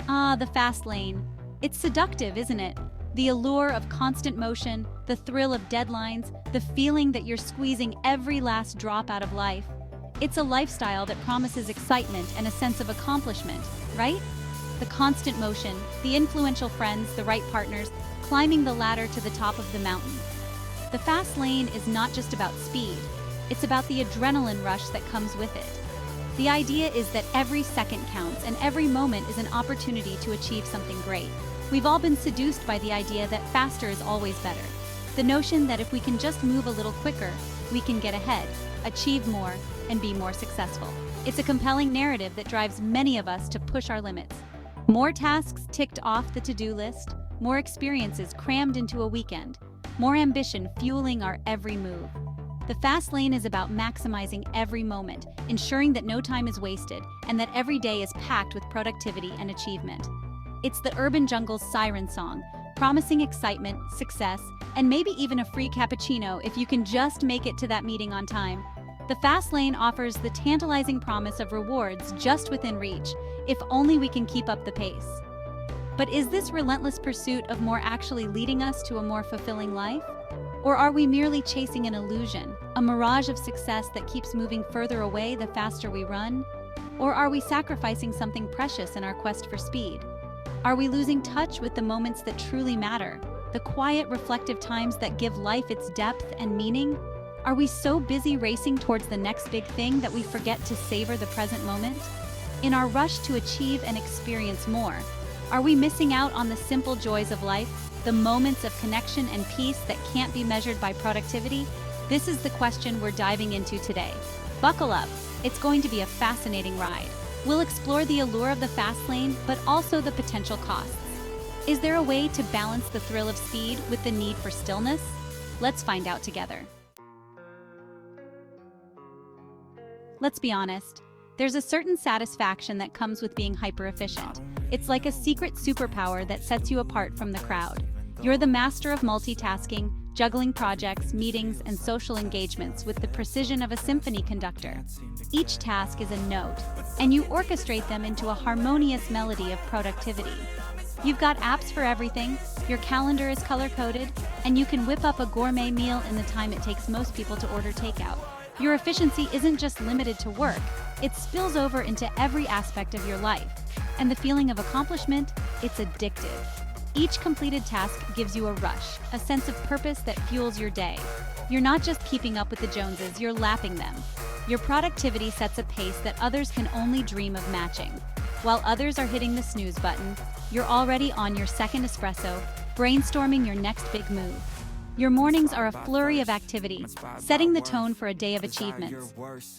Ah, the fast lane. It's seductive, isn't it? The allure of constant motion, the thrill of deadlines, the feeling that you're squeezing every last drop out of life. It's a lifestyle that promises excitement and a sense of accomplishment, right? The constant motion, the influential friends, the right partners, climbing the ladder to the top of the mountain. The fast lane is not just about speed, it's about the adrenaline rush that comes with it. The idea is that every second counts and every moment is an opportunity to achieve something great. We've all been seduced by the idea that faster is always better. The notion that if we can just move a little quicker, we can get ahead, achieve more, and be more successful. It's a compelling narrative that drives many of us to push our limits. More tasks ticked off the to-do list, more experiences crammed into a weekend, more ambition fueling our every move. The fast lane is about maximizing every moment, ensuring that no time is wasted, and that every day is packed with productivity and achievement. It's the urban jungle's siren song, promising excitement, success, and maybe even a free cappuccino if you can just make it to that meeting on time. The fast lane offers the tantalizing promise of rewards just within reach, if only we can keep up the pace. But is this relentless pursuit of more actually leading us to a more fulfilling life? Or are we merely chasing an illusion, a mirage of success that keeps moving further away the faster we run? Or are we sacrificing something precious in our quest for speed? Are we losing touch with the moments that truly matter, the quiet, reflective times that give life its depth and meaning? Are we so busy racing towards the next big thing that we forget to savor the present moment? In our rush to achieve and experience more, are we missing out on the simple joys of life, the moments of connection and peace that can't be measured by productivity? This is the question we're diving into today. Buckle up, it's going to be a fascinating ride. We'll explore the allure of the fast lane, but also the potential costs. Is there a way to balance the thrill of speed with the need for stillness? Let's find out together. Let's be honest, there's a certain satisfaction that comes with being hyper-efficient. It's like a secret superpower that sets you apart from the crowd. You're the master of multitasking, juggling projects, meetings, and social engagements with the precision of a symphony conductor. Each task is a note, and you orchestrate them into a harmonious melody of productivity. You've got apps for everything, your calendar is color-coded, and you can whip up a gourmet meal in the time it takes most people to order takeout. Your efficiency isn't just limited to work, it spills over into every aspect of your life. And the feeling of accomplishment, it's addictive. Each completed task gives you a rush, a sense of purpose that fuels your day. You're not just keeping up with the Joneses, you're lapping them. Your productivity sets a pace that others can only dream of matching. While others are hitting the snooze button, you're already on your second espresso, brainstorming your next big move. Your mornings are a flurry of activity, setting the tone for a day of achievements.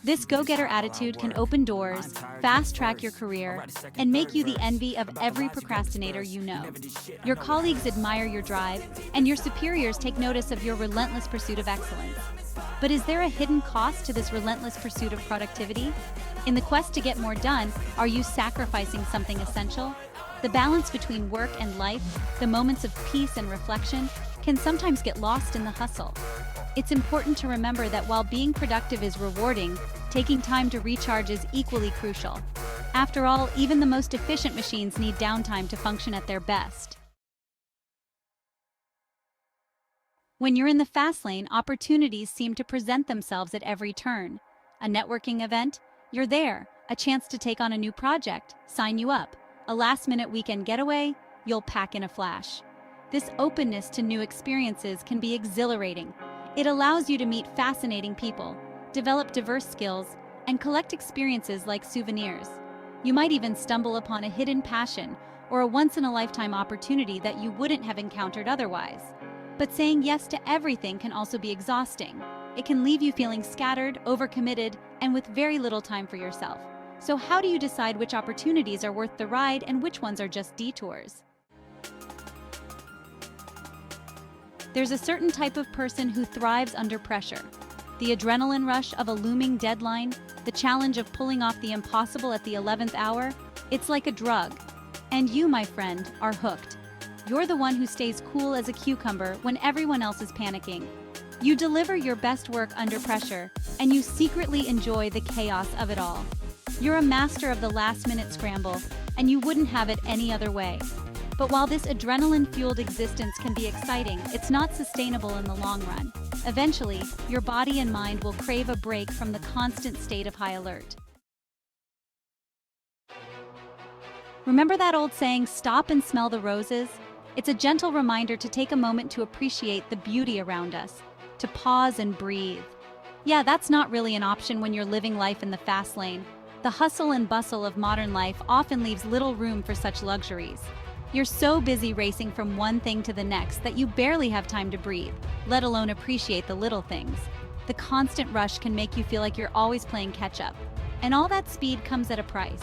This go-getter attitude can open doors, fast-track your career, and make you the envy of every procrastinator you know. Your colleagues admire your drive, and your superiors take notice of your relentless pursuit of excellence. But is there a hidden cost to this relentless pursuit of productivity? In the quest to get more done, are you sacrificing something essential? The balance between work and life, the moments of peace and reflection, can sometimes get lost in the hustle. It's important to remember that while being productive is rewarding, taking time to recharge is equally crucial. After all, even the most efficient machines need downtime to function at their best. When you're in the fast lane, opportunities seem to present themselves at every turn. A networking event? You're there. A chance to take on a new project? Sign you up. A last-minute weekend getaway? You'll pack in a flash. This openness to new experiences can be exhilarating. It allows you to meet fascinating people, develop diverse skills, and collect experiences like souvenirs. You might even stumble upon a hidden passion or a once-in-a-lifetime opportunity that you wouldn't have encountered otherwise. But saying yes to everything can also be exhausting. It can leave you feeling scattered, overcommitted, and with very little time for yourself. So how do you decide which opportunities are worth the ride and which ones are just detours? There's a certain type of person who thrives under pressure. The adrenaline rush of a looming deadline, the challenge of pulling off the impossible at the 11th hour, it's like a drug. And you, my friend, are hooked. You're the one who stays cool as a cucumber when everyone else is panicking. You deliver your best work under pressure, and you secretly enjoy the chaos of it all. You're a master of the last-minute scramble, and you wouldn't have it any other way. But while this adrenaline-fueled existence can be exciting, it's not sustainable in the long run. Eventually, your body and mind will crave a break from the constant state of high alert. Remember that old saying, "Stop and smell the roses"? It's a gentle reminder to take a moment to appreciate the beauty around us, to pause and breathe. Yeah, that's not really an option when you're living life in the fast lane. The hustle and bustle of modern life often leaves little room for such luxuries. You're so busy racing from one thing to the next that you barely have time to breathe, let alone appreciate the little things. The constant rush can make you feel like you're always playing catch-up, and all that speed comes at a price.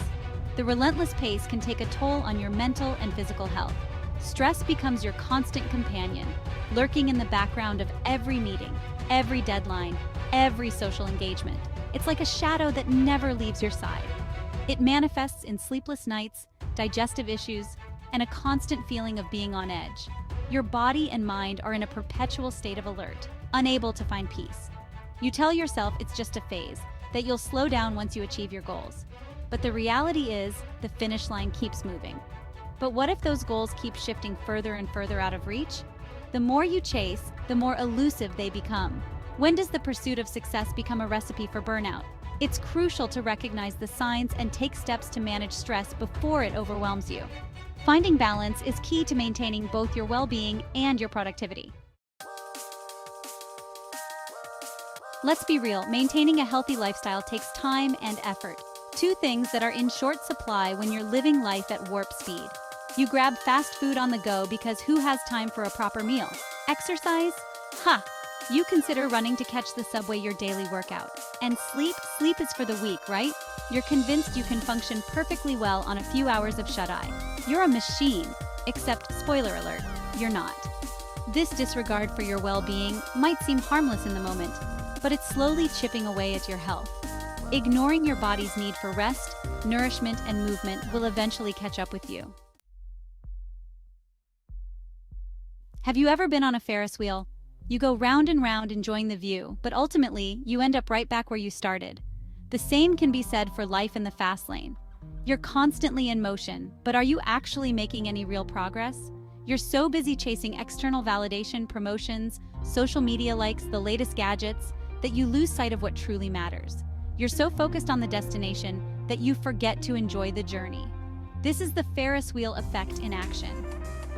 The relentless pace can take a toll on your mental and physical health. Stress becomes your constant companion, lurking in the background of every meeting, every deadline, every social engagement. It's like a shadow that never leaves your side. It manifests in sleepless nights, digestive issues, and a constant feeling of being on edge. Your body and mind are in a perpetual state of alert, unable to find peace. You tell yourself it's just a phase, that you'll slow down once you achieve your goals. But the reality is, the finish line keeps moving. But what if those goals keep shifting further and further out of reach? The more you chase, the more elusive they become. When does the pursuit of success become a recipe for burnout? It's crucial to recognize the signs and take steps to manage stress before it overwhelms you. Finding balance is key to maintaining both your well-being and your productivity. Let's be real, maintaining a healthy lifestyle takes time and effort. Two things that are in short supply when you're living life at warp speed. You grab fast food on the go because who has time for a proper meal? Exercise? Ha! You consider running to catch the subway your daily workout. And sleep is for the weak, right? You're convinced you can function perfectly well on a few hours of shut-eye. You're a machine, except, spoiler alert, you're not. This disregard for your well-being might seem harmless in the moment, but it's slowly chipping away at your health. Ignoring your body's need for rest, nourishment, and movement will eventually catch up with you. Have you ever been on a Ferris wheel? You go round and round enjoying the view, but ultimately, you end up right back where you started. The same can be said for life in the fast lane. You're constantly in motion, but are you actually making any real progress? You're so busy chasing external validation, promotions, social media likes, the latest gadgets, that you lose sight of what truly matters. You're so focused on the destination that you forget to enjoy the journey. This is the Ferris wheel effect in action.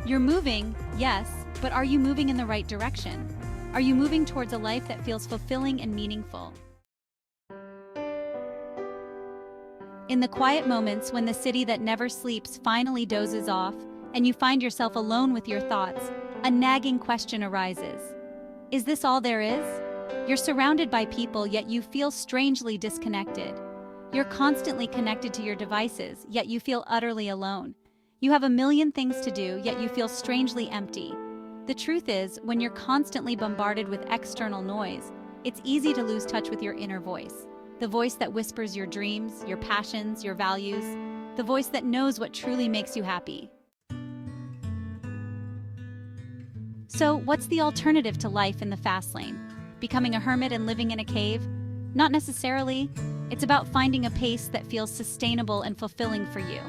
You're moving, yes, but are you moving in the right direction? Are you moving towards a life that feels fulfilling and meaningful? In the quiet moments when the city that never sleeps finally dozes off, and you find yourself alone with your thoughts, a nagging question arises. Is this all there is? You're surrounded by people, yet you feel strangely disconnected. You're constantly connected to your devices, yet you feel utterly alone. You have a million things to do, yet you feel strangely empty. The truth is, when you're constantly bombarded with external noise, it's easy to lose touch with your inner voice. The voice that whispers your dreams, your passions, your values. The voice that knows what truly makes you happy. So, what's the alternative to life in the fast lane? Becoming a hermit and living in a cave? Not necessarily. It's about finding a pace that feels sustainable and fulfilling for you.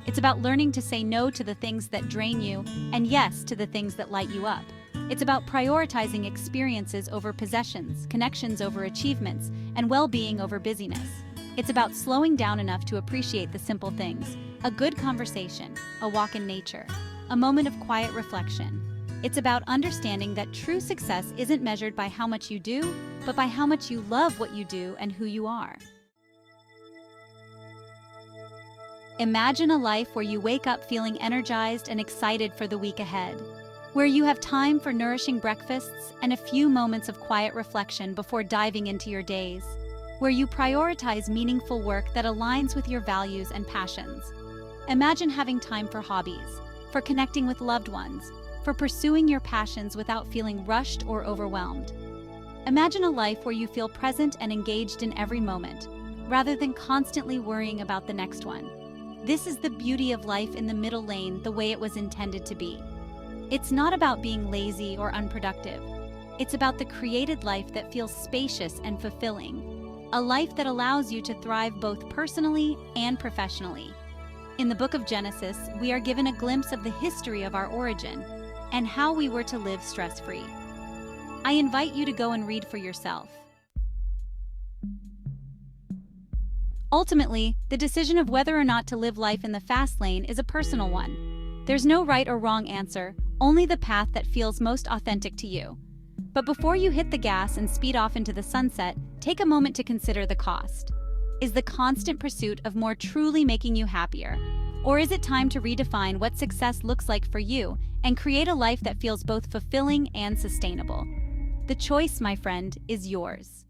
It's about learning to say no to the things that drain you and yes to the things that light you up. It's about prioritizing experiences over possessions, connections over achievements, and well-being over busyness. It's about slowing down enough to appreciate the simple things: a good conversation, a walk in nature, a moment of quiet reflection. It's about understanding that true success isn't measured by how much you do, but by how much you love what you do and who you are. Imagine a life where you wake up feeling energized and excited for the week ahead, where you have time for nourishing breakfasts and a few moments of quiet reflection before diving into your days, where you prioritize meaningful work that aligns with your values and passions. Imagine having time for hobbies, for connecting with loved ones, for pursuing your passions without feeling rushed or overwhelmed. Imagine a life where you feel present and engaged in every moment, rather than constantly worrying about the next one. This is the beauty of life in the middle lane, the way it was intended to be. It's not about being lazy or unproductive. It's about the created life that feels spacious and fulfilling, a life that allows you to thrive both personally and professionally. In the book of Genesis, we are given a glimpse of the history of our origin and how we were to live stress-free. I invite you to go and read for yourself. Ultimately, the decision of whether or not to live life in the fast lane is a personal one. There's no right or wrong answer, only the path that feels most authentic to you. But before you hit the gas and speed off into the sunset, take a moment to consider the cost. Is the constant pursuit of more truly making you happier? Or is it time to redefine what success looks like for you and create a life that feels both fulfilling and sustainable? The choice, my friend, is yours.